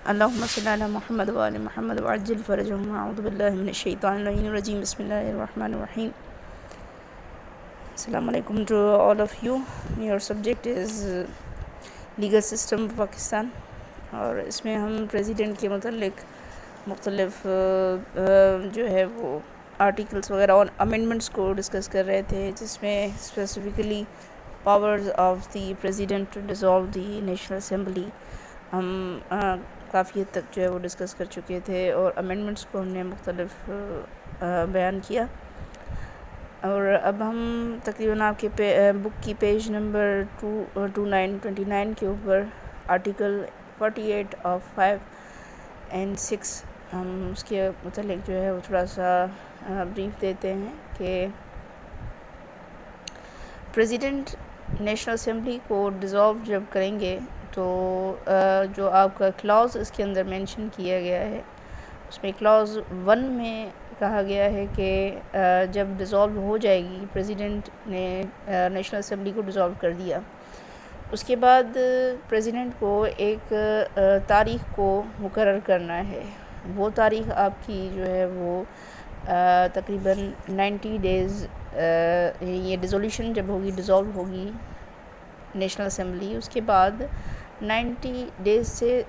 اللہم صلی علی محمد و آل محمد وعجل فرجہم اعوذ باللہ من الشیطان الرجیم بسم اللہ الرحمن الرحیم. السلام علیکم to all of you. Your subject is legal system Pakistan, اور اس میں ہم پریزیڈنٹ کے متعلق مختلف جو ہے وہ آرٹیکلس وغیرہ اور امینڈمنٹس کو ڈسکس کر رہے تھے، جس میں specifically powers of the president to dissolve the national assembly ہم کافی حد تک جو ہے وہ ڈسکس کر چکے تھے، اور امینڈمنٹس کو ہم نے مختلف بیان کیا. اور اب ہم تقریباً آپ کے بک کی پیج نمبر 2929 کے اوپر آرٹیکل 48 آف 5 and 6 ہم اس کے متعلق جو ہے وہ تھوڑا سا بریف دیتے ہیں کہ پریزیڈنٹ نیشنل اسمبلی کو ڈیزالو جب کریں گے تو جو آپ کا کلاز اس کے اندر مینشن کیا گیا ہے، اس میں کلاز 1 میں کہا گیا ہے کہ جب ڈیزالو ہو جائے گی، پریزیڈنٹ نے نیشنل اسمبلی کو ڈیزالو کر دیا، اس کے بعد پریزیڈنٹ کو ایک تاریخ کو مقرر کرنا ہے. وہ تاریخ آپ کی جو ہے وہ تقریباً 90 days یہ ڈیزولیوشن جب ہوگی، ڈیزالو ہوگی نیشنل اسمبلی، اس کے بعد 90 days سے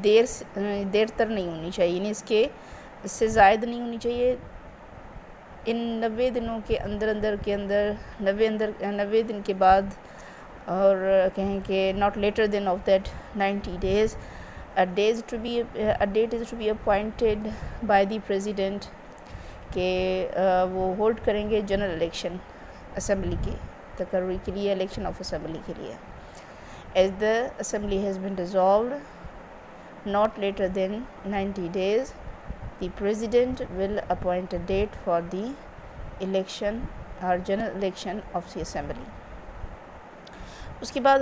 دیر تر نہیں ہونی چاہیے، یعنی اس سے زائد نہیں ہونی چاہیے. ان 90 دنوں کے اندر 90 دن کے بعد، اور کہیں کہ not later than of that 90 days a date is to be appointed by the president کہ وہ ہولڈ کریں گے جنرل الیکشن اسمبلی کی تقرری کے لیے، الیکشن آف اسمبلی کے لیے. As the assembly has been dissolved not later than 90 days, the president will appoint a date for the election or general election of the assembly. اس کے بعد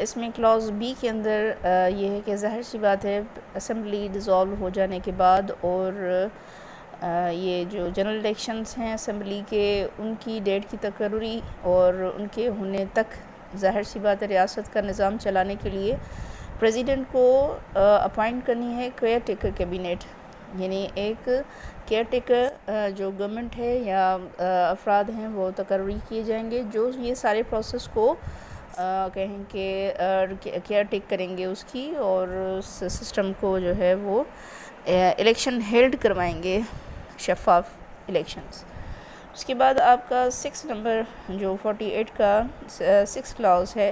اس میں Claus be کے اندر یہ ہے کہ ظاہر سی بات ہے اسمبلی ڈیزالو ہو جانے کے بعد، اور یہ جو جنرل الیکشنز ہیں اسمبلی کے، ان کی ڈیٹ کی تقرری اور ان کے ہونے تک ظاہر سی بات ہے ریاست کا نظام چلانے کے لیے پریزیڈنٹ کو اپوائنٹ کرنی ہے کیئر ٹیکر کیبنٹ، یعنی ایک کیئر ٹیکر جو گورنمنٹ ہے یا افراد ہیں وہ تقرری کیے جائیں گے جو یہ سارے پروسیس کو کہیں کہ کیئر ٹیک کریں گے اس کی، اور اس سسٹم کو جو ہے وہ الیکشن ہیلڈ کروائیں گے، شفاف الیکشنز. اس کے بعد آپ کا 6 نمبر جو 48 کا 6 کلاؤز ہے،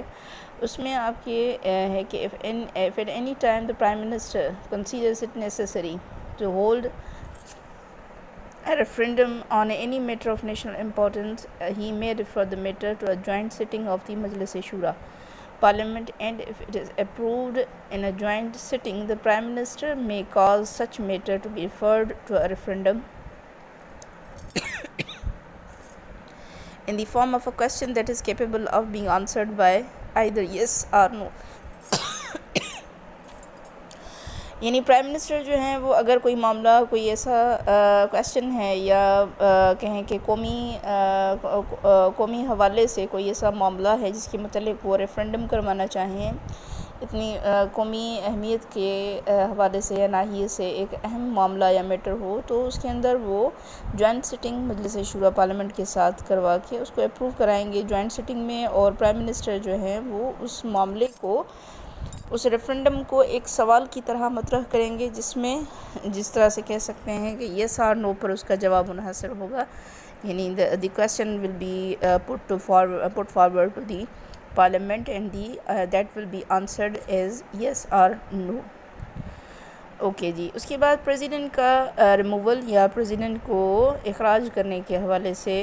اس میں آپ یہ ہے کہ if at any time the Prime Minister considers it necessary to hold a referendum on any matter of national importance, he may refer the matter to a joint sitting of the Majlis-e-Shura Parliament, and if it is approved in a joint sitting, the Prime Minister may cause such matter to be referred to a referendum in the form of a question that is capable of being answered by either yes or no. یعنی prime minister جو ہیں وہ اگر کوئی معاملہ، کوئی ایسا question ہے یا کہیں کہ قومی حوالے سے کوئی ایسا معاملہ ہے جس کے متعلق وہ ریفرینڈم کروانا چاہیں، اتنی قومی اہمیت کے حوالے سے یا ناحیے سے ایک اہم معاملہ یا میٹر ہو، تو اس کے اندر وہ جوائنٹ سٹنگ مجلس شورا پارلیمنٹ کے ساتھ کروا کے اس کو اپروو کرائیں گے جوائنٹ سٹنگ میں، اور پرائم منسٹر جو ہیں وہ اس معاملے کو، اس ریفرینڈم کو ایک سوال کی طرح مطرح کریں گے، جس طرح سے کہہ سکتے ہیں کہ یس اور نو پر اس کا جواب منحصر ہوگا. یعنی the question will be put forward to the parliament and that will be answered as yes or no. Okay جی. اس کے بعد پریزیڈنٹ کا ریموول یا پریزیڈنٹ کو اخراج کرنے کے حوالے سے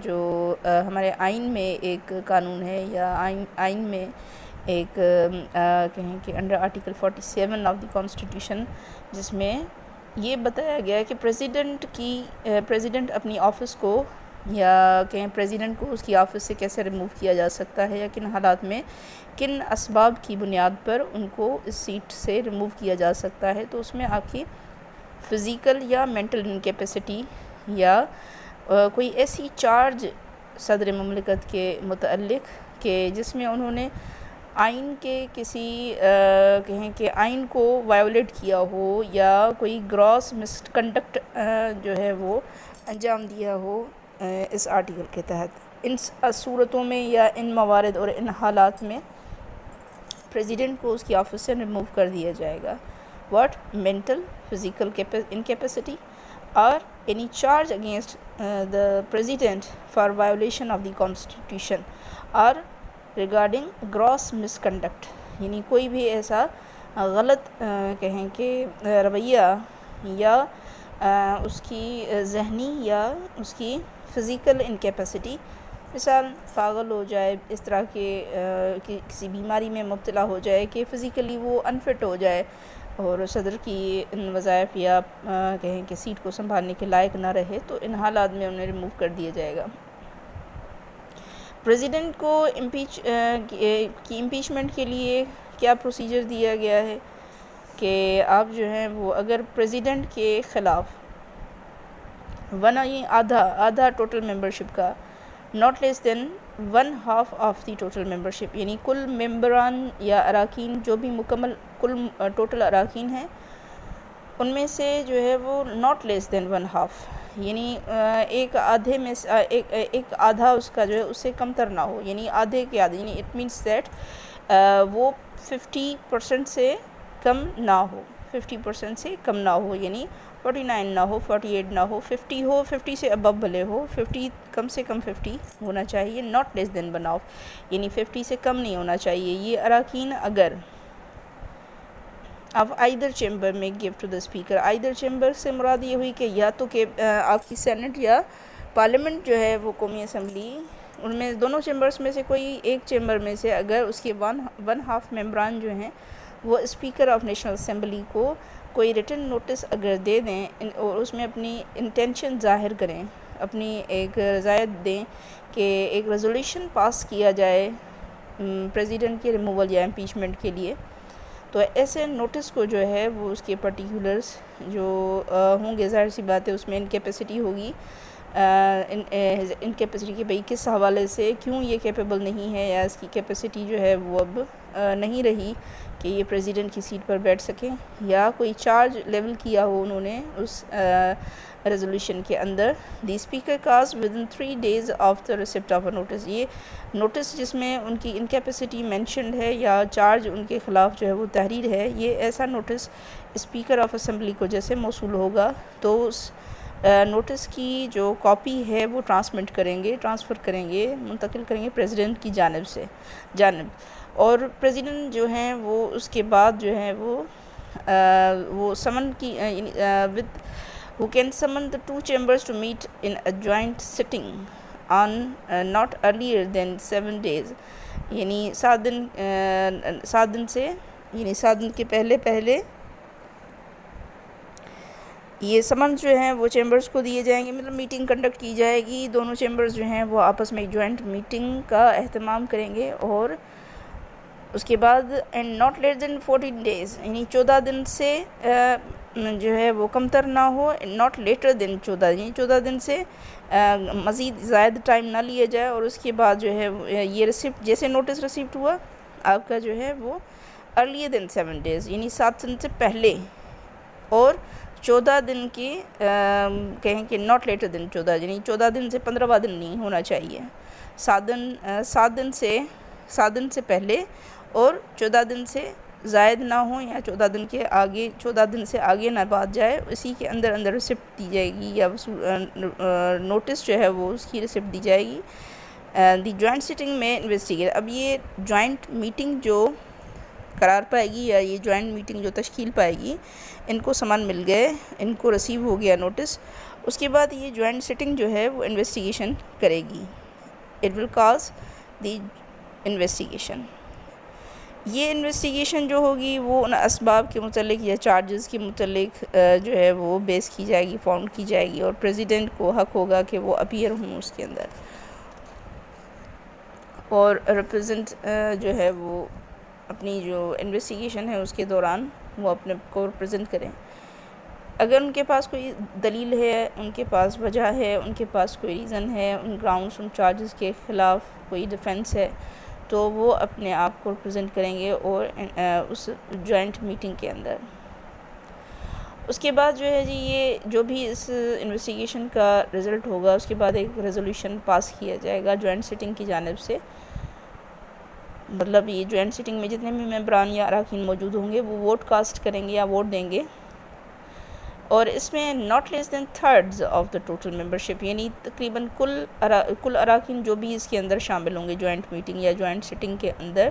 جو ہمارے آئین میں ایک قانون ہے، یا آئین میں ایک کہیں کہ under article 47 of the constitution, جس میں یہ بتایا گیا ہے کہ پریزیڈنٹ اپنی آفس کو، یا کہیں پریزیڈنٹ کو اس کی آفس سے کیسے ریموو کیا جا سکتا ہے، یا کن حالات میں، کن اسباب کی بنیاد پر ان کو اس سیٹ سے ریموو کیا جا سکتا ہے. تو اس میں آپ کی فزیکل یا مینٹل انکیپیسٹی، یا کوئی ایسی چارج صدر مملکت کے متعلق کہ جس میں انہوں نے آئین کے کسی کہیں کہ آئین کو وائولیٹ کیا ہو یا کوئی گراس مس کنڈکٹ جو ہے وہ انجام دیا ہو اس آرٹیکل کے تحت، ان صورتوں میں یا ان موارد اور ان حالات میں پریزیڈنٹ کو اس کی آفس سے ریموو کر دیا جائے گا. واٹ؟ مینٹل فزیکل انکیپیسٹی اور any charge against the president for violation of the constitution or regarding gross misconduct، یعنی کوئی بھی ایسا غلط کہیں کہ رویہ یا اس کی ذہنی یا اس کی فزیکل انکیپیسٹی، مثال پاگل ہو جائے، اس طرح کے کسی بیماری میں مبتلا ہو جائے کہ فزیکلی وہ انفٹ ہو جائے اور صدر کی ان وظائف یا کہیں کہ سیٹ کو سنبھالنے کے لائق نہ رہے، تو ان حالات میں انہیں ریموو کر دیا جائے گا. پریزیڈنٹ کو امپیچمنٹ کے لیے کیا پروسیجر دیا گیا ہے کہ آپ جو ہیں وہ اگر پریزیڈنٹ کے خلاف آدھا ٹوٹل ممبرشپ کا، not less than 1/2 of the total membership, یعنی کل ممبران یا اراکین جو بھی مکمل کل ٹوٹل اراکین ہیں ان میں سے جو ہے وہ ناٹ لیس دین 1/2، یعنی ایک آدھے میں ایک آدھا اس کا جو ہے اس سے کم تر نہ ہو، یعنی آدھے کے آدھے، یعنی اٹ مینس دیٹ وہ 50% سے کم نہ ہو، 50% سے کم نہ ہو، یعنی 49 نہ ہو، 48 نہ ہو، 50 ہو، 50 سے ابو بھلے ہو، 50 کم سے کم 50 ہونا چاہیے، ناٹ لیس دین 1/2، یعنی 50 سے کم نہیں ہونا چاہیے. یہ اراکین اگر آپ آئیدر چیمبر میں give to the speaker, either chamber سے مراد یہ ہوئی کہ یا تو کہ آپ کی سینٹ یا پارلیمنٹ جو ہے وہ قومی اسمبلی، ان میں دونوں چیمبرز میں سے کوئی ایک چیمبر میں سے اگر اس کے 1/2 ممبران جو ہیں وہ اسپیکر آف نیشنل اسمبلی کو کوئی ریٹن نوٹس اگر دے دیں اور اس میں اپنی انٹینشن ظاہر کریں، اپنی ایک رضایت دیں کہ ایک ریزولوشن پاس کیا جائے پریزیڈنٹ کے ریموول یا امپیچمنٹ کے لیے، تو ایسے نوٹس کو جو ہے وہ اس کے پرٹیکولرز جو ہوں گے، ظاہر سی بات ہے اس میں انکیپیسٹی ہوگی، انکیپیسٹی کہ بھئی کس حوالے سے کیوں یہ کیپیبل نہیں ہے، یا اس کی کیپیسٹی جو ہے وہ اب نہیں رہی کہ یہ پریزیڈنٹ کی سیٹ پر بیٹھ سکیں، یا کوئی چارج لیول کیا ہو انہوں نے اس ریزولوشن کے اندر. The speaker causes within 3 days of the receipt of a notice, یہ نوٹس جس میں ان کی انکیپیسٹی مینشنڈ ہے یا چارج ان کے خلاف جو ہے وہ تحریر ہے، یہ ایسا نوٹس اسپیکر آف اسمبلی کو جیسے موصول ہوگا تو اس نوٹس کی جو کاپی ہے وہ ٹرانسفر کریں گے، منتقل کریں گے پریزیڈنٹ کی جانب، اور پریزیڈنٹ جو ہیں وہ اس کے بعد جو ہے وہ سمن کی who can summon the 2 chambers to meet in a joint sitting on not earlier than 7 days، یعنی 7 دن سے، یعنی 7 دن کے پہلے یہ سمنز جو ہیں وہ چیمبرز کو دیے جائیں گے، مطلب میٹنگ کنڈکٹ کی جائے گی، دونوں چیمبرز جو ہیں وہ آپس میں ایک جوائنٹ میٹنگ کا اہتمام کریں گے، اور اس کے بعد and not less than 14 days، یعنی 14 دن سے جو ہے وہ کم تر نہ ہو، ناٹ لیٹر دین 14، یعنی 14 دن سے مزید زائد ٹائم نہ لیا جائے، اور اس کے بعد جو ہے یہ ریسیپٹ جیسے نوٹس ریسیپٹ ہوا آپ کا جو ہے وہ ارلیئر دین 7 days، یعنی 7 دن سے پہلے، اور 14 دن کی کہیں کہ ناٹ لیٹر دن 14، یعنی 14 دن سے 15واں دن نہیں ہونا چاہیے، 7 دن سے پہلے اور 14 دن سے زائد نہ ہوں، یا 14 دن سے آگے نہ بات جائے، اسی کے اندر ریسپٹ دی جائے گی، یا نوٹس جو ہے وہ اس کی ریسپٹ دی جائے گی. دی جوائنٹ سٹنگ میں انویسٹیگیٹ، اب یہ جوائنٹ میٹنگ جو قرار پائے گی یا یہ جوائنٹ میٹنگ جو تشکیل پائے گی، ان کو سمن مل گئے، ان کو ریسیو ہو گیا نوٹس، اس کے بعد یہ جوائنٹ سٹنگ جو ہے وہ انویسٹیگیشن کرے گی. It will cause the investigation. یہ انویسٹیگیشن جو ہوگی وہ ان اسباب کے متعلق یا چارجز کے متعلق جو ہے وہ بیس کی جائے گی، فاؤنڈ کی جائے گی، اور پریزیڈنٹ کو حق ہوگا کہ وہ اپیئر ہوں اس کے اندر، اور ریپرزینٹ جو ہے وہ اپنی جو انویسٹیگیشن ہے اس کے دوران وہ اپنے کو ریپرزینٹ کریں. اگر ان کے پاس کوئی دلیل ہے، ان کے پاس وجہ ہے، ان کے پاس کوئی ریزن ہے، ان گراؤنڈس، ان چارجز کے خلاف کوئی ڈیفینس ہے، تو وہ اپنے آپ کو پریزنٹ کریں گے اور اس جوائنٹ میٹنگ کے اندر. اس کے بعد جو ہے جی یہ جو بھی اس انویسٹیگیشن کا رزلٹ ہوگا اس کے بعد ایک ریزولوشن پاس کیا جائے گا جوائنٹ سٹنگ کی جانب سے. مطلب یہ جوائنٹ سٹنگ میں جتنے بھی ممبران یا اراکین موجود ہوں گے وہ ووٹ کاسٹ کریں گے یا ووٹ دیں گے، اور اس میں not less than thirds of the total membership, یعنی تقریباً کل اراکین جو بھی اس کے اندر شامل ہوں گے جوائنٹ میٹنگ یا جوائنٹ سٹنگ کے اندر،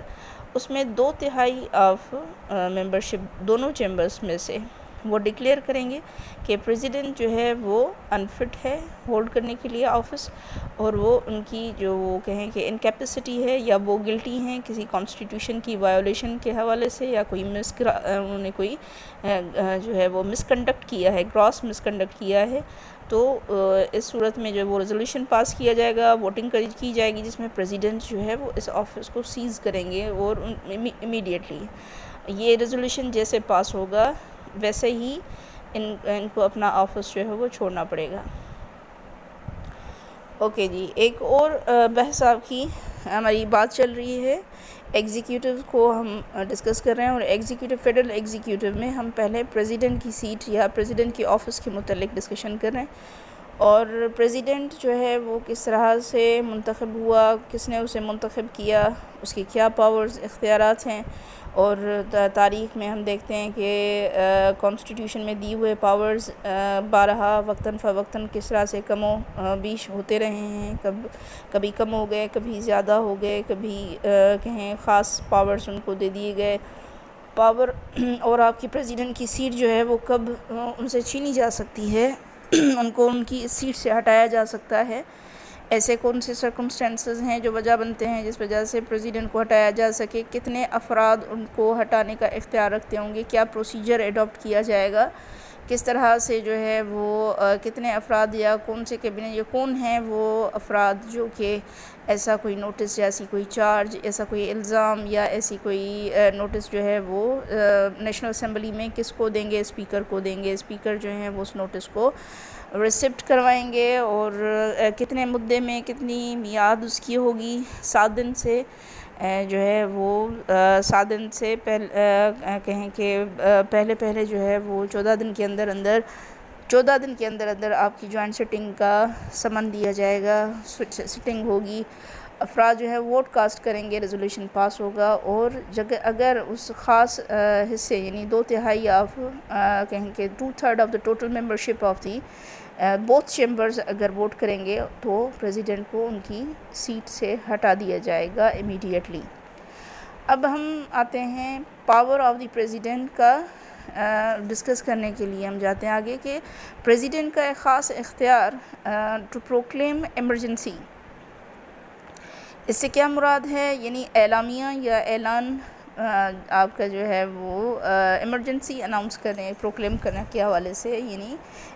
اس میں 2/3 آف ممبرشپ دونوں چیمبرز میں سے وہ ڈکلیئر کریں گے کہ پریزیڈنٹ جو ہے وہ انفٹ ہے ہولڈ کرنے کے لیے آفس، اور وہ ان کی جو وہ کہیں کہ انکیپیسٹی ہے یا وہ گلٹی ہیں کسی کانسٹیٹیوشن کی وائیولیشن کے حوالے سے، یا کوئی انہوں نے کوئی جو ہے وہ مس کنڈکٹ کیا ہے، گراس مس کنڈکٹ کیا ہے. تو اس صورت میں جو وہ ریزولوشن پاس کیا جائے گا، ووٹنگ کی جائے گی، جس میں پریزیڈنٹ جو ہے وہ اس آفس کو سیز کریں گے اور امیڈیٹلی. یہ ریزولوشن جیسے پاس ہوگا ویسے ہی ان کو اپنا آفس جو ہے وہ چھوڑنا پڑے گا. اوکے جی، ایک اور بحث آپ کی ہماری بات چل رہی ہے ایگزیکیوٹیو کو ہم ڈسکس کر رہے ہیں، اور ایگزیکیوٹیو فیڈرل ایگزیکیوٹیو میں ہم پہلے پریزیڈنٹ کی سیٹ یا پریزیڈنٹ کی آفس کے متعلق ڈسکشن کر رہے ہیں، اور پریزیڈنٹ جو ہے وہ کس طرح سے منتخب ہوا، کس نے اسے منتخب کیا، اس کی کیا پاورز اختیارات ہیں. اور تاریخ میں ہم دیکھتے ہیں کہ کانسٹیٹیوشن میں دی ہوئے پاورز بارہا وقتاً فوقتاً کس طرح سے کم و بیش ہوتے رہے ہیں، کبھی کم ہو گئے، کبھی زیادہ ہو گئے، کبھی کہیں خاص پاورز ان کو دے دیے گئے پاور. اور آپ کی پریزیڈنٹ کی سیٹ جو ہے وہ کب ان سے چھینی جا سکتی ہے، ان کو ان کی سیٹ سے ہٹایا جا سکتا ہے، ایسے کون سے سرکمسٹینسز ہیں جو وجہ بنتے ہیں جس وجہ سے پریزیڈنٹ کو ہٹایا جا سکے، کتنے افراد ان کو ہٹانے کا اختیار رکھتے ہوں گے، کیا پروسیجر ایڈاپٹ کیا جائے گا، کس طرح سے جو ہے وہ کتنے افراد یا کون سے کیبنٹ یا کون ہیں وہ افراد جو کہ ایسا کوئی نوٹس یا ایسی کوئی چارج، ایسا کوئی الزام یا ایسی کوئی نوٹس جو ہے وہ نیشنل اسمبلی میں کس کو دیں گے، اسپیکر کو دیں گے، اسپیکر جو ہیں وہ اس نوٹس کو ریسیپٹ کروائیں گے، اور کتنے مدے میں کتنی میعاد اس کی ہوگی. 7 دن سے جو ہے وہ 7 دن سے کہیں کہ پہلے جو ہے وہ 14 دن کے اندر آپ کی جوائنٹ سٹنگ کا سمن دیا جائے گا، سٹنگ ہوگی، افراد جو ہے ووٹ کاسٹ کریں گے، ریزولوشن پاس ہوگا، اور اگر اس خاص حصے یعنی 2/3 آف کہیں کہ 2/3 of the total membership of the both chambers اگر ووٹ کریں گے تو پریزیڈنٹ کو ان کی سیٹ سے ہٹا دیا جائے گا امیڈیٹلی. اب ہم آتے ہیں پاور آف دی پریزیڈنٹ کا ڈسکس کرنے کے لیے. ہم جاتے ہیں آگے کہ پریزیڈنٹ کا ایک خاص اختیار ٹو پروکلیم ایمرجنسی. اس سے کیا مراد ہے؟ یعنی اعلامیہ یا اعلان آپ کا جو ہے وہ ایمرجنسی اناؤنس کرنے، پروکلیم کرنے کے حوالے سے، یعنی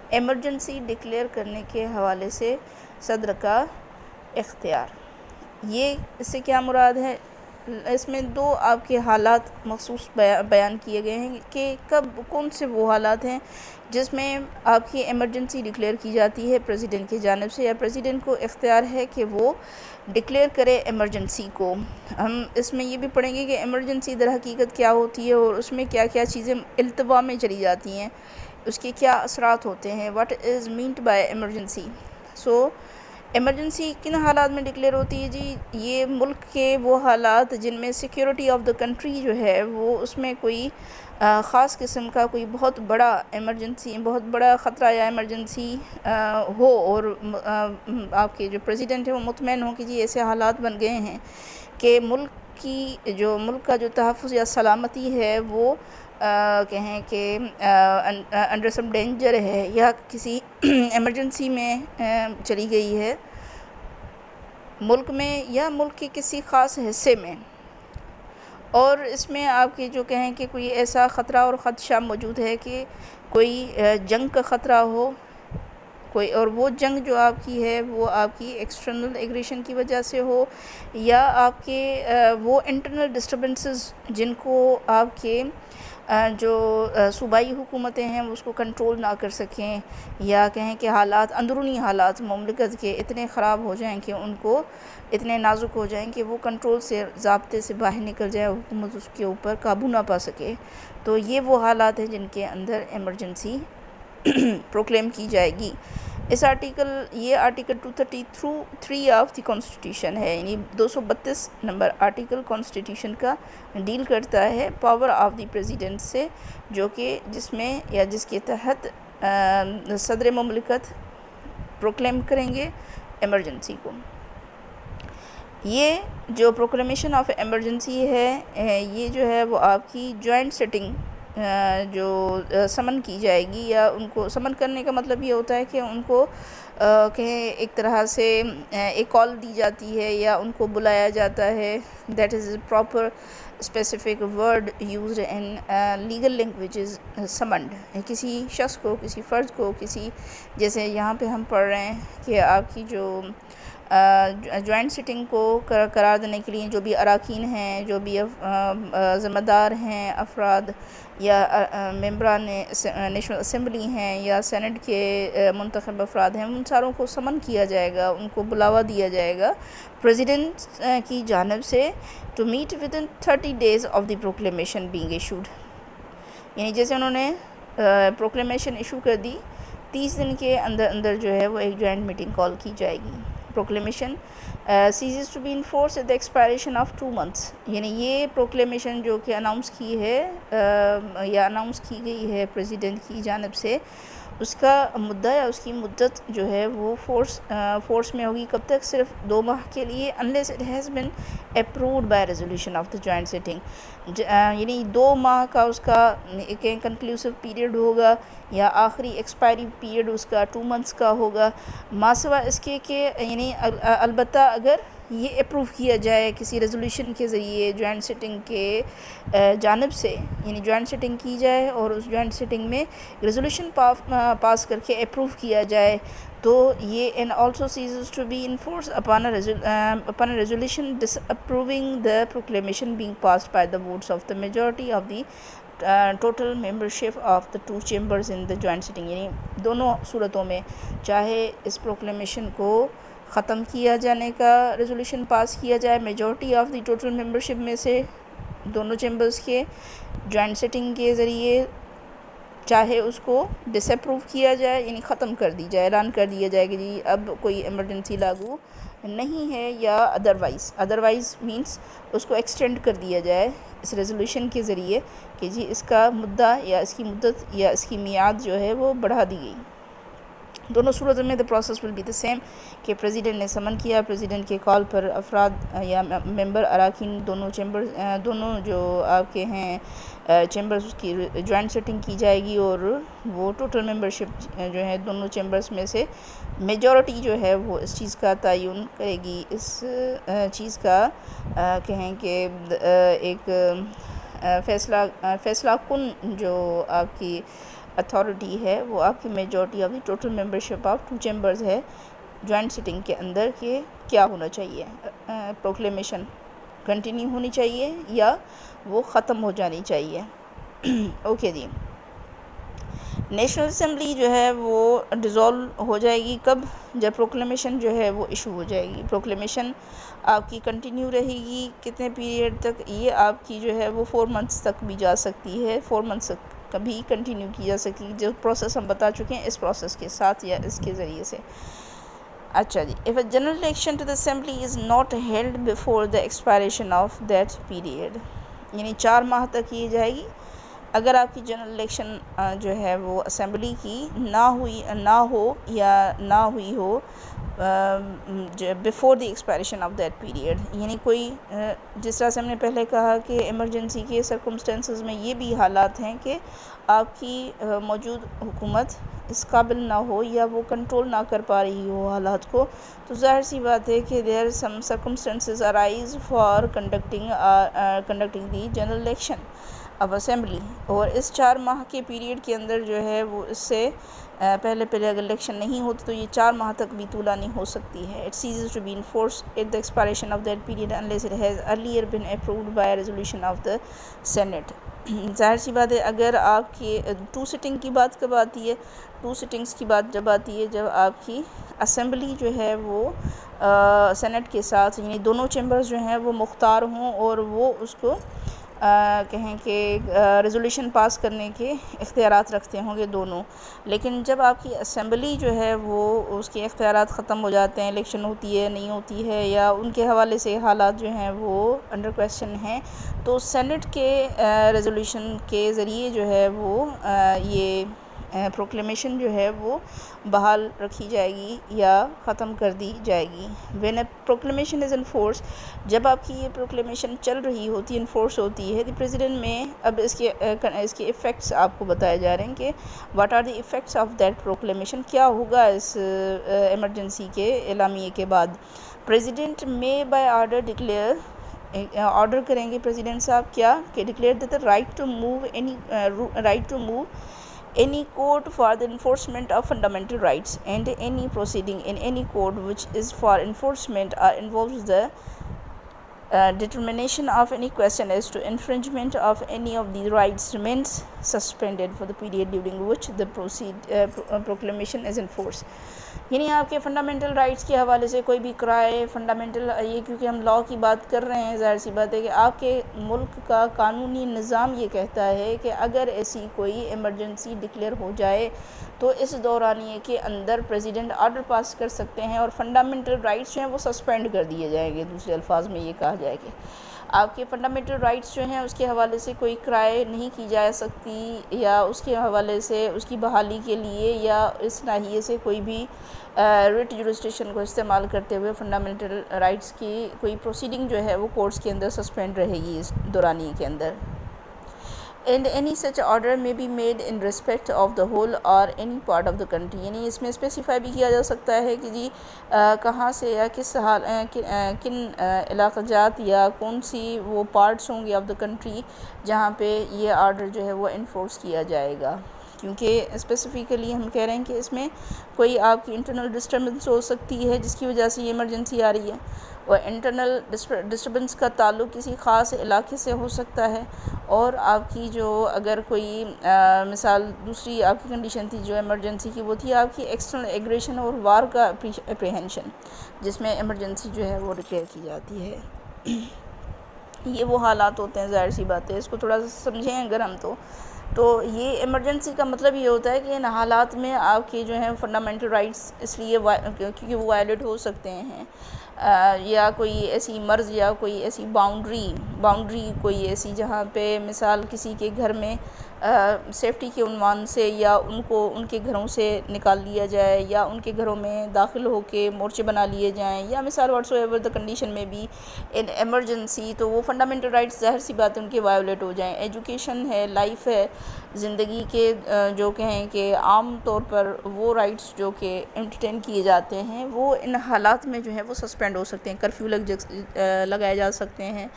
ایمرجنسی ڈکلیئر کرنے کے حوالے سے صدر کا اختیار. یہ اس سے کیا مراد ہے؟ اس میں 2 آپ کے حالات مخصوص بیان کیے گئے ہیں کہ کون سے وہ حالات ہیں جس میں آپ کی ایمرجنسی ڈکلیئر کی جاتی ہے پریزیڈنٹ کی جانب سے، یا پریزیڈنٹ کو اختیار ہے کہ وہ ڈکلیئر کرے ایمرجنسی کو. ہم اس میں یہ بھی پڑھیں گے کہ ایمرجنسی در حقیقت کیا ہوتی ہے، اور اس میں کیا کیا چیزیں التوا میں چلی جاتی ہیں، اس کے کیا اثرات ہوتے ہیں، what is meant by emergency. So emergency کن حالات میں ڈکلیئر ہوتی ہے جی؟ یہ ملک کے وہ حالات جن میں سیکیورٹی آف دا کنٹری جو ہے وہ اس میں کوئی خاص قسم کا کوئی بہت بڑا ایمرجنسی، بہت بڑا خطرہ یا ایمرجنسی ہو، اور آپ کے جو پریزیڈنٹ ہیں وہ مطمئن ہوں کہ جی ایسے حالات بن گئے ہیں کہ ملک کا جو تحفظ یا سلامتی ہے وہ کہیں کہ انڈر سم ڈینجر ہے، یا کسی ایمرجنسی میں چلی گئی ہے ملک میں یا ملک کے کسی خاص حصے میں، اور اس میں آپ کی جو کہیں کہ کوئی ایسا خطرہ اور خدشہ موجود ہے کہ کوئی جنگ کا خطرہ ہو کوئی، اور وہ جنگ جو آپ کی ہے وہ آپ کی ایکسٹرنل ایگریشن کی وجہ سے ہو، یا آپ کے وہ انٹرنل ڈسٹربنسز جن کو آپ کے جو صوبائی حکومتیں ہیں وہ اس کو کنٹرول نہ کر سکیں، یا کہیں کہ حالات اندرونی حالات مملکت کے اتنے خراب ہو جائیں کہ ان کو اتنے نازک ہو جائیں کہ وہ کنٹرول سے ضابطے سے باہر نکل جائے، حکومت اس کے اوپر قابو نہ پا سکے، تو یہ وہ حالات ہیں جن کے اندر ایمرجنسی پروکلیم کی جائے گی۔ یہ آرٹیکل 233 آف دی کانسٹیٹیوشن ہے، یعنی 232 نمبر آرٹیکل کانسٹیٹیوشن کا ڈیل کرتا ہے پاور آف دی پریزیڈنٹ سے، جو کہ جس میں یا جس کے تحت صدر مملکت پروکلیم کریں گے ایمرجنسی کو۔ یہ جو پروکلیمیشن آف ایمرجنسی ہے، یہ جو ہے وہ آپ کی جوائنٹ سیٹنگ جو سمن کی جائے گی، یا ان کو سمن کرنے کا مطلب یہ ہوتا ہے کہ ان کو کہیں ایک طرح سے ایک کال دی جاتی ہے یا ان کو بلایا جاتا ہے، that is proper specific word used in legal languages summoned, کسی شخص کو، کسی فرد کو، جیسے یہاں پہ ہم پڑھ رہے ہیں کہ آپ کی جو جوائنٹ سیٹنگ کو قرار دینے کے لیے جو بھی اراکین ہیں، جو بھی ذمہ دار ہیں افراد یا ممبران نیشنل اسمبلی ہیں یا سینٹ کے منتخب افراد ہیں، ان ساروں کو سمن کیا جائے گا، ان کو بلاوا دیا جائے گا پریزیڈنٹ کی جانب سے to meet within 30 days of the proclamation being issued, یعنی جیسے انہوں نے پروکلیمیشن ایشو کر دی، 30 دن کے اندر جو ہے وہ ایک جوائنٹ میٹنگ کال کی جائے گی۔ Proclamation ceases to be enforced at the expiration of 2 months، یعنی یہ پروکلیمیشن جو کہ اناؤنس کی ہے یا اناؤنس کی گئی ہے پریزیڈنٹ کی جانب سے، اس کا مدہ یا اس کی مدت جو ہے وہ فورس میں ہوگی کب تک؟ صرف 2 ماہ کے لیے، unless it has been approved by resolution of the joint sitting، یعنی 2 ماہ کا اس کا ایک کنکلوسیو پیریڈ ہوگا، یا آخری ایکسپائری پیریڈ اس کا 2 months کا ہوگا، ماسوا اس کے کہ یعنی البتہ اگر یہ اپروو کیا جائے کسی ریزولوشن کے ذریعے جوائنٹ سیٹنگ کے جانب سے، یعنی جوائنٹ سیٹنگ کی جائے اور اس جوائنٹ سیٹنگ میں ریزولوشن پاس کر کے اپروو کیا جائے، تو یہ and also ceases to be enforced upon a resolution disapproving the proclamation being passed by the votes of the majority of the total membership of the 2 chambers in the joint sitting، یعنی دونوں صورتوں میں چاہے اس proclamation کو ختم کیا جانے کا ریزولوشن پاس کیا جائے majority of the total membership میں سے دونوں چیمبرز کے جوائنٹ سیٹنگ کے ذریعے، چاہے اس کو ڈس اپروو کیا جائے، یعنی ختم کر دی جائے، اعلان کر دیا جائے کہ جی اب کوئی ایمرجنسی لاگو نہیں ہے، یا ادروائز مینس اس کو ایکسٹینڈ کر دیا جائے اس ریزولوشن کے ذریعے کہ جی اس کا مدہ یا اس کی مدت یا اس کی میعاد جو ہے وہ بڑھا دی گئی۔ دونوں صورتوں میں the process will be the same کہ پریزیڈنٹ نے سمن کیا، پریزیڈنٹ کے کال پر افراد یا ممبر اراکین دونوں جو آپ کے ہیں چیمبرز کی جوائنٹ سیٹنگ کی جائے گی، اور وہ ٹوٹل ممبرشپ جو ہے دونوں چیمبرز میں سے میجورٹی جو ہے وہ اس چیز کا تعین کرے گی، اس چیز کا کہیں کہ ایک فیصلہ کن جو آپ کی اتھارٹی ہے وہ آپ کی majority of the total membership of 2 chambers ہے جوائنٹ سیٹنگ کے اندر، کہ کیا ہونا چاہیے، پروکلیمیشن کنٹینیو ہونی چاہیے یا وہ ختم ہو جانی چاہیے۔ اوکے جی، نیشنل اسمبلی جو ہے وہ ڈیزولو ہو جائے گی کب؟ جب پروکلیمیشن جو ہے وہ ایشو ہو جائے گی۔ پروکلیمیشن آپ کی کنٹینیو رہے گی کتنے پیریڈ تک؟ یہ آپ کی جو ہے وہ 4 months تک بھی جا سکتی ہے، 4 months تک کبھی کنٹینیو کی جا سکتی ہے، جو پروسیس ہم بتا چکے ہیں اس پروسیس کے ساتھ یا اس کے ذریعے سے۔ اچھا جی، if a general election to the assembly is not held before the expiration of that period، یعنی 4 ماہ تک یہ جائے گی اگر آپ کی جنرل الیکشن جو ہے وہ اسمبلی کی نہ ہوئی ہو before the expiration of that period, یعنی کوئی جس طرح سے ہم نے پہلے کہا کہ ایمرجنسی کے سرکمسٹینسز میں یہ بھی حالات ہیں کہ آپ کی موجود حکومت اس قابل نہ ہو یا وہ کنٹرول نہ کر پا رہی ہو حالات کو، تو ظاہر سی بات ہے کہ there some circumstances arise for conducting the general election. Of assembly, اور اس 4 ماہ کے پیریڈ کے اندر جو ہے وہ اس سے پہلے اگر الیکشن نہیں ہوتی تو یہ 4 ماہ تک بھی طولانی ہو سکتی ہے. It ceases to be in force at the expiration of that period unless it has earlier been approved by resolution of the senate. ظاہر سی بات ہے اگر آپ کی 2 سٹنگ کی بات کب آتی ہے، 2 سٹنگز کی بات جب آتی ہے جب آپ کی اسمبلی جو ہے وہ سینٹ کے ساتھ، یعنی دونوں چیمبرز جو ہیں وہ مختار ہوں اور وہ اس کو کہیں کہ ریزولوشن پاس کرنے کے اختیارات رکھتے ہوں گے دونوں. لیکن جب آپ کی اسمبلی جو ہے وہ اس کے اختیارات ختم ہو جاتے ہیں، الیکشن ہوتی ہے نہیں ہوتی ہے یا ان کے حوالے سے حالات جو ہیں وہ انڈر کویسچن ہیں، تو سینٹ کے ریزولوشن کے ذریعے جو ہے وہ یہ پروکلیمیشن جو ہے وہ بحال رکھی جائے گی یا ختم کر دی جائے گی. When a proclamation is in force, جب آپ کی یہ پروکلیمیشن چل رہی ہوتی ہے، انفورس ہوتی ہے، دی پریزیڈنٹ میں اب اس کے ایفیکٹس آپ کو بتائے جا رہے ہیں کہ what are the effects of that proclamation, کیا ہوگا اس ایمرجنسی کے اعلامیے کے بعد. پریزیڈنٹ میں بائی آرڈر ڈکلیئر، آرڈر کریں گے پریزیڈنٹ صاحب کیا کہ declare that the right to move any court for the enforcement of fundamental rights and any proceeding in any court which is for enforcement or involves the determination of any question as to infringement of any of these rights remains suspended for the period during which the proclamation is in force. یعنی آپ کے fundamental rights کے حوالے سے کوئی بھی کرائے fundamental, یہ کیونکہ ہم لاء کی بات کر رہے ہیں، ظاہر سی بات ہے کہ آپ کے ملک کا قانونی نظام یہ کہتا ہے کہ اگر ایسی کوئی ایمرجنسی ڈکلیئر ہو جائے تو اس دورانیے کے اندر پریزیڈنٹ آرڈر پاس کر سکتے ہیں اور فنڈامنٹل رائٹس جو ہیں وہ سسپینڈ کر دیے جائیں گے. دوسرے الفاظ میں یہ کہا جائے کہ آپ کے فنڈامنٹل رائٹس جو ہیں اس کے حوالے سے کوئی کرائے نہیں کی جا سکتی یا اس کے حوالے سے اس کی بحالی کے لیے یا اس ناحیے سے کوئی بھی ریٹ جورسڈکشن کو استعمال کرتے ہوئے فنڈامنٹل رائٹس کی کوئی پروسیڈنگ جو ہے وہ کورٹس کے اندر سسپینڈ رہے گی اس دورانیے کے اندر. And any such order may be made in respect of the whole or any part of the country, یعنی اس میں اسپیسیفائی بھی کیا جا سکتا ہے کہ جی کہاں سے یا کس کن علاقہ جات یا کون سی وہ پارٹس ہوں گے آف دا کنٹری جہاں پہ یہ آرڈر جو ہے وہ انفورس کیا جائے گا. کیونکہ اسپیسیفکلی ہم کہہ رہے ہیں کہ اس میں کوئی آپ کی انٹرنل ڈسٹربنس ہو سکتی ہے جس کی وجہ سے یہ ایمرجنسی آ رہی ہے، اور انٹرنل ڈسٹربنس کا تعلق کسی خاص علاقے سے ہو سکتا ہے، اور آپ کی جو اگر کوئی مثال دوسری آپ کی کنڈیشن تھی جو ایمرجنسی کی وہ تھی آپ کی ایکسٹرنل ایگریشن اور وار کا اپریہنشن، جس میں ایمرجنسی جو ہے وہ ڈکلیئر کی جاتی ہے. یہ وہ حالات ہوتے ہیں، ظاہر سی بات ہے اس کو تھوڑا سا سمجھیں اگر ہم تو یہ ایمرجنسی کا مطلب یہ ہوتا ہے کہ ان حالات میں آپ کے جو ہیں فنڈامنٹل رائٹس اس لیے کیونکہ وہ وائلیٹ ہو سکتے ہیں، یا کوئی ایسی مرض یا کوئی ایسی باؤنڈری کوئی ایسی جہاں پہ مثال کسی کے گھر میں سیفٹی کے عنوان سے یا ان کو ان کے گھروں سے نکال لیا جائے یا ان کے گھروں میں داخل ہو کے مورچے بنا لیے جائیں یا مثال واٹس ایور دا کنڈیشن میں بھی ان ایمرجنسی، تو وہ فنڈامنٹل رائٹس ظاہر سی بات ان کے وائلیٹ ہو جائیں. ایجوکیشن ہے، لائف ہے، زندگی کے جو کہیں کہ عام طور پر وہ رائٹس جو کہ انٹرٹین کیے جاتے ہیں وہ ان حالات میں جو ہے وہ سسپینڈ ہو سکتے ہیں. کرفیو لگائے جا سکتے ہیں،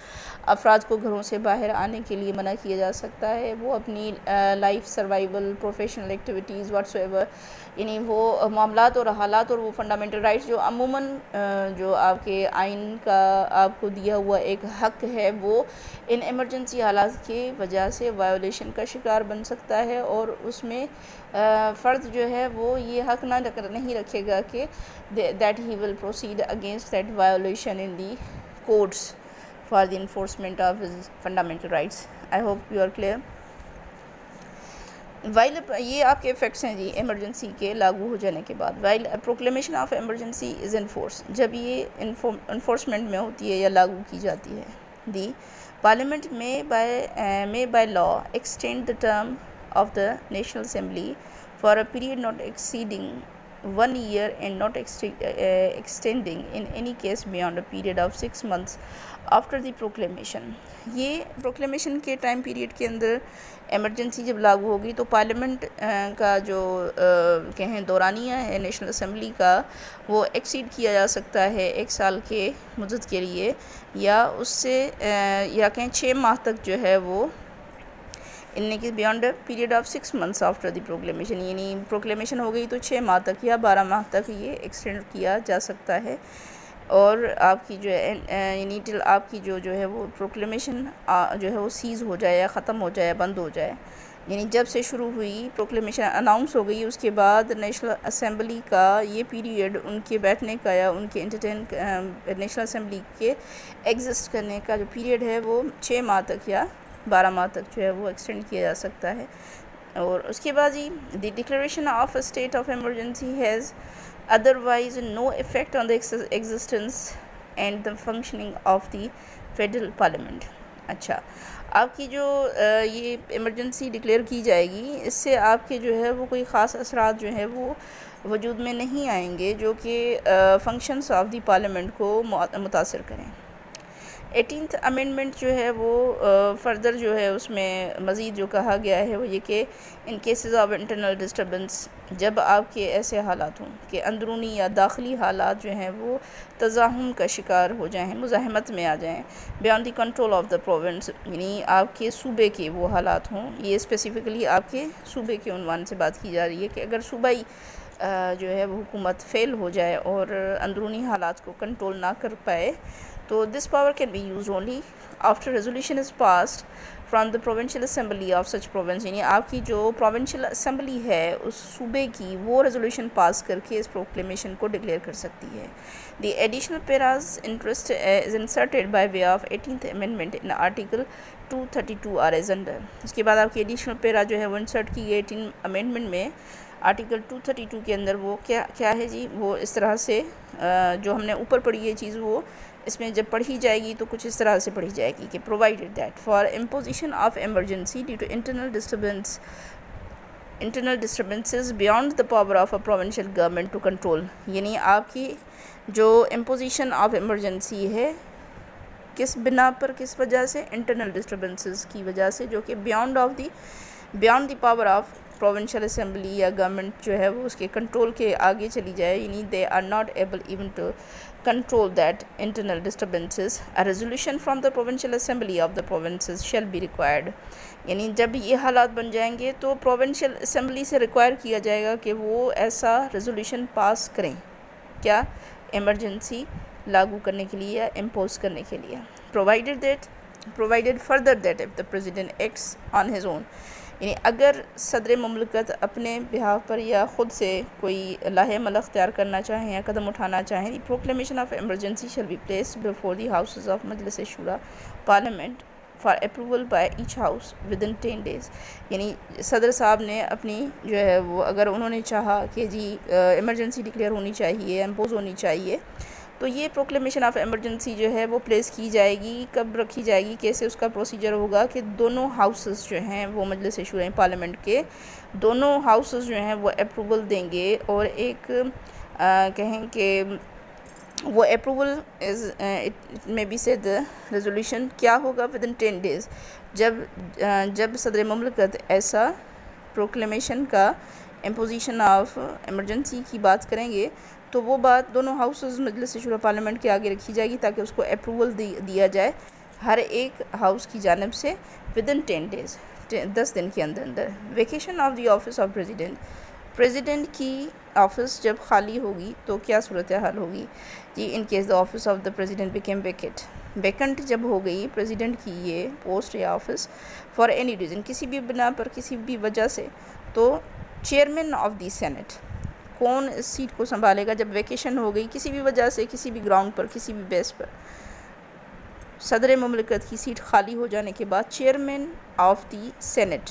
افراد کو گھروں سے باہر آنے کے لیے منع کیا جا سکتا ہے، وہ اپنی life survival professional activities what's ever, یعنی وہ معاملات اور حالات اور وہ فنڈامنٹل رائٹس جو عموماً جو آپ کے آئین کا آپ کو دیا ہوا ایک حق ہے وہ ان ایمرجنسی حالات کی وجہ سے وائولیشن کا شکار بن سکتا ہے، اور اس میں فرد جو ہے وہ یہ حق نہیں رکھے گا کہ that he will proceed against that violation in the courts for the enforcement of his fundamental rights. I hope you are clear. while یہ آپ کے ایفیکٹس ہیں جی ایمرجنسی کے لاگو ہو جانے کے بعد. while proclamation of emergency is in force، جب یہ انفورسمنٹ میں ہوتی ہے یا لاگو کی جاتی ہے، دی parliament may by law extend the term of the National Assembly for a period not exceeding 1 year and not extending in any case beyond a period of 6 months after the proclamation. یہ proclamation کے time period کے اندر emergency جب لاگو ہوگی تو parliament کا جو کہیں دورانیہ ہے نیشنل اسمبلی کا وہ ایکسیڈ کیا جا سکتا ہے 1 سال کے مدت کے لیے، یا اس سے یا کہیں 6 ماہ تک جو ہے وہ ان کے beyond period of 6 months after the proclamation, یعنی پروکلیمیشن ہو گئی تو 6 ماہ تک یا 12 ماہ تک یہ ایکسٹینڈ کیا جا سکتا ہے، اور آپ کی جو ہے یعنی ٹل آپ کی جو ہے وہ پروکلیمیشن جو ہے وہ سیز ہو جائے یا ختم ہو جائے، بند ہو جائے، یعنی جب سے شروع ہوئی پروکلیمیشن اناؤنس ہو گئی، اس کے بعد نیشنل اسمبلی کا یہ پیریڈ ان کے بیٹھنے کا یا ان کے نیشنل اسمبلی کے ایگزسٹ کرنے کا جو پیریڈ ہے وہ 6 ماہ تک یا 12 ماہ تک جو ہے وہ ایکسٹینڈ کیا جا سکتا ہے۔ اور اس کے بعد the declaration of a state of emergency has otherwise no effect on the existence and the functioning of the federal parliament۔ اچھا، آپ کی جو یہ ایمرجنسی ڈکلیئر کی جائے گی، اس سے آپ کے جو ہے وہ کوئی خاص اثرات جو ہیں وہ وجود میں نہیں آئیں گے جو کہ فنکشنز آف دی پارلیمنٹ کو متاثر کریں۔ 18th امینڈمنٹ جو ہے وہ فردر جو ہے اس میں مزید جو کہا گیا ہے وہ یہ کہ ان کیسز آف انٹرنل ڈسٹربنس، جب آپ کے ایسے حالات ہوں کہ اندرونی یا داخلی حالات جو ہیں وہ تزاحم کا شکار ہو جائیں، مزاحمت میں آ جائیں، بیان the control of the province, یعنی آپ کے صوبے کے وہ حالات ہوں، یہ اسپیسیفکلی آپ کے صوبے کے عنوان سے بات کی جا رہی ہے کہ اگر صوبائی جو ہے وہ حکومت فیل ہو جائے اور اندرونی حالات کو کنٹرول نہ کر پائے، تو this power can be used only after resolution is passed from the provincial assembly of such province, یعنی آپ کی جو پروونشل اسمبلی ہے اس صوبے کی وہ ریزولوشن پاس کر کے اس پروکلیمیشن کو ڈکلیئر کر سکتی ہے۔ The additional paras interest is inserted by way of 18th amendment in article 232 are as under. اس کے بعد آپ کی ایڈیشنل پیرا جو ہے وہ انسرٹ کی گئی 18 امینڈمنٹ میں آرٹیکل 232 کے اندر، وہ کیا ہے جی، وہ اس طرح سے جو ہم نے اوپر پڑھی ہے چیز، وہ اس میں جب پڑھی جائے گی تو کچھ اس طرح سے پڑھی جائے گی کہ provided that for imposition of emergency due to internal disturbances beyond the power of a provincial government to control، یعنی آپ کی جو امپوزیشن آف ایمرجنسی ہے کس بنا پر، کس وجہ سے، انٹرنل ڈسٹربنسز کی وجہ سے، جو کہ beyond the power of provincial assembly یا گورنمنٹ جو ہے وہ اس کے کنٹرول کے آگے چلی جائے، یعنی they are not able even to control that internal disturbances, a resolution from the provincial assembly of the provinces shall be required، یعنی جب یہ حالات بن جائیں گے تو پروونشل اسمبلی سے ریکوائر کیا جائے گا کہ وہ ایسا ریزولوشن پاس کریں، کیا، ایمرجنسی لاگو کرنے کے لیے یا امپوز کرنے کے لیے، provided further that if the president acts on his own، یعنی اگر صدر مملکت اپنے بہاف پر یا خود سے کوئی لاہ عمل اختیار کرنا چاہیں یا قدم اٹھانا چاہیں، the proclamation of emergency shall be placed before the houses of Majlis Shura parliament for approval by each house within 10 days، یعنی صدر صاحب نے اپنی جو ہے وہ اگر انہوں نے چاہا کہ جی ایمرجنسی ڈکلیئر ہونی چاہیے، امپوز ہونی چاہیے، تو یہ پروکلیمیشن آف ایمرجنسی جو ہے وہ پلیس کی جائے گی، کب رکھی جائے گی، کیسے اس کا پروسیجر ہوگا کہ دونوں ہاؤسز جو ہیں وہ مجلس شورا پارلیمنٹ کے دونوں ہاؤسز جو ہیں وہ اپروول دیں گے، اور ایک کہیں کہ وہ اپروول از اٹ میں بی سیڈ ریزولوشن کیا ہوگا ود ان 10 days، جب صدر مملکت ایسا پروکلیمیشن کا امپوزیشن آف ایمرجنسی کی بات کریں گے تو وہ بات دونوں ہاؤسز مجلس شورا پارلیمنٹ کے آگے رکھی جائے گی تاکہ اس کو اپروول دیا جائے ہر ایک ہاؤس کی جانب سے ود ان 10 days، 10 دن کے اندر۔ Vacation of the office of president کی آفس جب خالی ہوگی تو کیا صورتحال ہوگی جی، in case the office of the president became vacant جب ہو گئی پریزیڈنٹ کی یہ پوسٹ یا آفس فار اینی ریزن، کسی بھی بنا پر، کسی بھی وجہ سے، تو چیئرمین آف دی سینٹ کون اس سیٹ کو سنبھالے گا جب ویکیشن ہو گئی کسی بھی وجہ سے، کسی بھی گراؤنڈ پر، کسی بھی بیس پر، صدر مملکت کی سیٹ خالی ہو جانے کے بعد چیئرمین آف دی سینٹ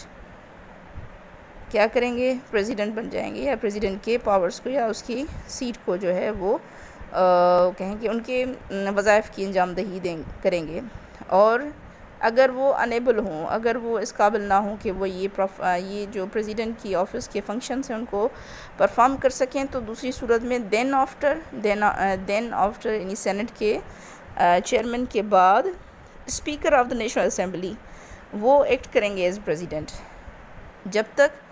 کیا کریں گے، پریزیڈنٹ بن جائیں گے، یا پریزیڈنٹ کے پاورز کو یا اس کی سیٹ کو جو ہے وہ کہیں کہ ان کے وظائف کی انجام دہی کریں گے، اور اگر وہ انیبل ہوں، اگر وہ اس قابل نہ ہوں کہ وہ یہ جو پریزیڈنٹ کی آفس کے فنکشنز ہیں ان کو پرفارم کر سکیں، تو دوسری صورت میں دین آفٹر یعنی سینٹ کے چیئرمین کے بعد speaker of the national assembly وہ ایکٹ کریں گے ایز پریزیڈنٹ، جب تک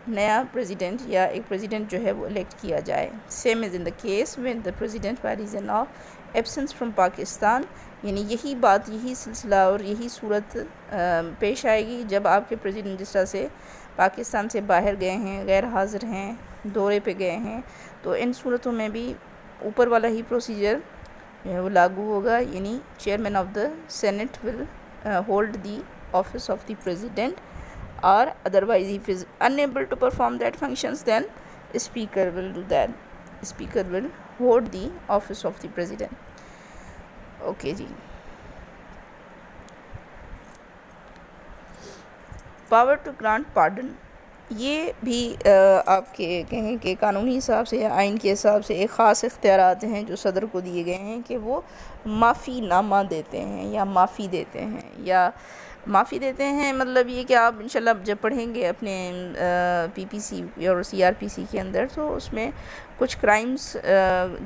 نیا پریزیڈنٹ یا ایک پریزیڈنٹ جو ہے وہ الیکٹ کیا جائے. Same is in the case when the president by reason of absence from Pakistan. یعنی یہی بات، یہی سلسلہ اور یہی صورت پیش آئے گی جب آپ کے پریزیڈنٹ جس طرح سے پاکستان سے باہر گئے ہیں، غیر حاضر ہیں، دورے پہ گئے ہیں، تو ان صورتوں میں بھی اوپر والا ہی پروسیجر جو ہے وہ لاگو ہوگا. یعنی chairman of the senate will hold the office of the president or otherwise if is unable to perform that functions, then speaker will do that. Speaker will hold the office of the president. Okay جی. power to grant pardon. یہ بھی آپ کے کہیں کہ قانونی حساب سے یا آئین کے حساب سے ایک خاص اختیارات ہیں جو صدر کو دیے گئے ہیں کہ وہ معافی نامہ دیتے ہیں یا معافی دیتے ہیں. یا معافی دیتے ہیں مطلب یہ کہ آپ انشاءاللہ جب پڑھیں گے اپنے پی پی سی اور سی آر پی سی کے اندر، تو اس میں کچھ کرائمز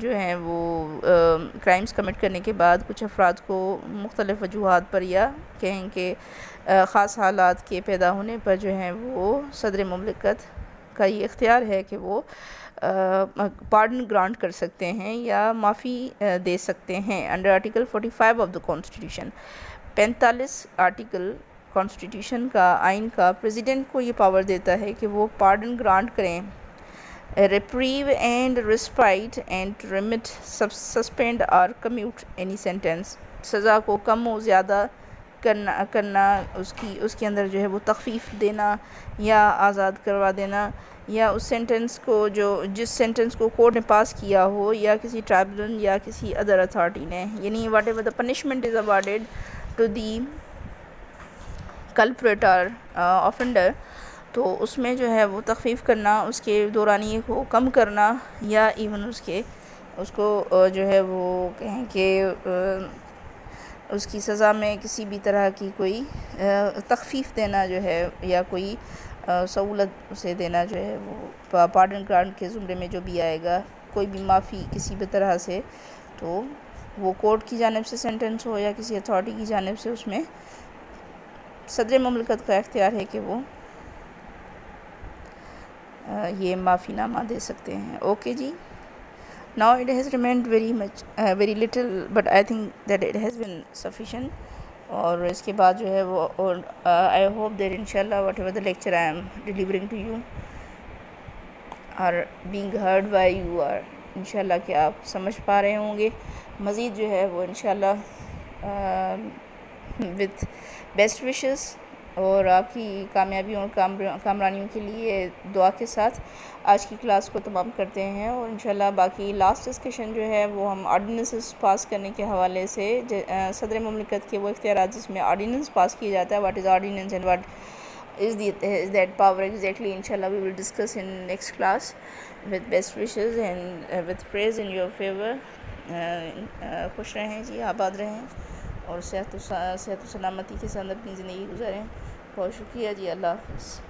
جو ہیں وہ کرائمز کمٹ کرنے کے بعد کچھ افراد کو مختلف وجوہات پر یا کہیں کہ خاص حالات کے پیدا ہونے پر جو ہیں وہ صدر مملکت کا یہ اختیار ہے کہ وہ پارڈن گرانٹ کر سکتے ہیں یا معافی دے سکتے ہیں. Under article 45 of the constitution, 45 article constitution کا، آئین کا، پریزیڈنٹ کو یہ پاور دیتا ہے کہ وہ پارڈن گرانٹ کریں، ریپریو and respite and remit, suspend اور کمیوٹ اینی سینٹینس. سزا کو کم و زیادہ کرنا اس کے اندر جو ہے وہ تخفیف دینا یا آزاد کروا دینا، یا اس سینٹنس کو جس سینٹنس کو کورٹ نے پاس کیا ہو یا کسی ٹرائبونل یا کسی ادر اتھارٹی نے، یعنی whatever the punishment is awarded to the culprit or offender, تو اس میں جو ہے وہ تخفیف کرنا، اس کے دورانیے کو کم کرنا، یا ایون اس کو جو ہے وہ کہیں کہ اس کی سزا میں کسی بھی طرح کی کوئی تخفیف دینا جو ہے یا کوئی سہولت اسے دینا جو ہے وہ پارڈن گرانٹ کے زمرے میں جو بھی آئے گا. کوئی بھی معافی کسی بھی طرح سے، تو وہ کورٹ کی جانب سے سینٹنس ہو یا کسی اتھارٹی کی جانب سے، اس میں صدر مملکت کا اختیار ہے کہ وہ یہ معافی نامہ دے سکتے ہیں. اوکے جی. Now it has remained very little, but I think that it has been sufficient. اور اس کے بعد جو ہے وہ I hope that inshallah whatever the lecture I am delivering to you are being heard by you، اور انشاءاللہ کہ آپ سمجھ پا رہے ہوں گے. مزید جو ہے وہ انشاءاللہ with best wishes اور آپ کی کامیابیوں اور کامرانیوں کے لیے دعا کے ساتھ آج کی کلاس کو تمام کرتے ہیں. اور انشاءاللہ باقی لاسٹ ڈسکشن جو ہے وہ ہم آرڈیننسز پاس کرنے کے حوالے سے، صدر مملکت کے وہ اختیارات جس میں آرڈیننس پاس کیا جاتا ہے، what is ordinance and what is that power exactly, inshallah we will discuss in next class. With best wishes and with praise in your favor. خوش رہیں جی، آباد رہیں اور صحت و سلامتی کے ساتھ اپنی زندگی گزاریں. بہت شکریہ جی. اللہ حافظ.